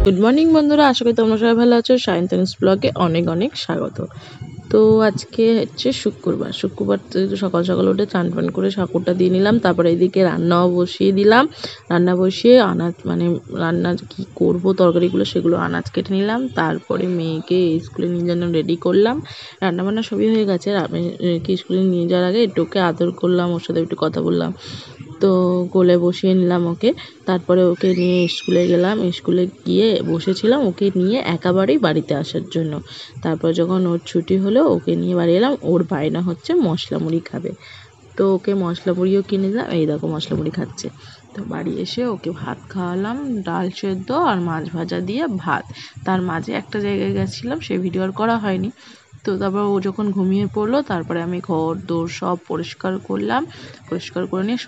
Good morning বন্ধুরা, আশা করি তোমরা সবাই ভালো আছো। সায়ন্তনীস ব্লগে অনেক অনেক স্বাগত। তো আজকে হচ্ছে শুক্রবার তো সকাল সকাল উঠে চান পান করে ঠাকুরটা দিয়ে নিলাম। তারপরে এইদিকে রান্নাও বসিয়ে দিলাম। রান্না বসিয়ে রান্না কি করব তরকারিগুলো সেগুলো আনাজ কেটে নিলাম। তারপরে মেয়েকে স্কুলে নিয়ে যেন রেডি করলাম। রান্নাবান্না সবই হয়ে গেছে। আমি স্কুলে নিয়ে যাওয়ার আগে একটু ওকে আদর করলাম, ওর সাথে একটু কথা বললাম। তো কোলে বসিয়ে নিলাম ওকে। তারপরে ওকে নিয়ে স্কুলে গেলাম। স্কুলে গিয়ে বসেছিলাম ওকে নিয়ে একেবারেই বাড়িতে আসার জন্য। তারপর যখন ওর ছুটি হলো ওকে নিয়ে বাড়ি এলাম। ওর বায়না হচ্ছে মশলা মুড়ি খাবে, তো ওকে মশলা মুড়িও কিনে দিলাম। এই দেখো মশলা মুড়ি খাচ্ছে। তো বাড়ি এসে ওকে ভাত খাওয়ালাম, ডাল সেদ্ধ আর মাছ ভাজা দিয়ে ভাত। তার মাঝে একটা জায়গায় গেছিলাম, সে ভিডিও আর করা হয়নি। তো তারপর ও যখন ঘুমিয়ে পড়লো তারপরে আমি ঘর দোর সব পরিষ্কার করলাম। পরিষ্কার করে নিয়ে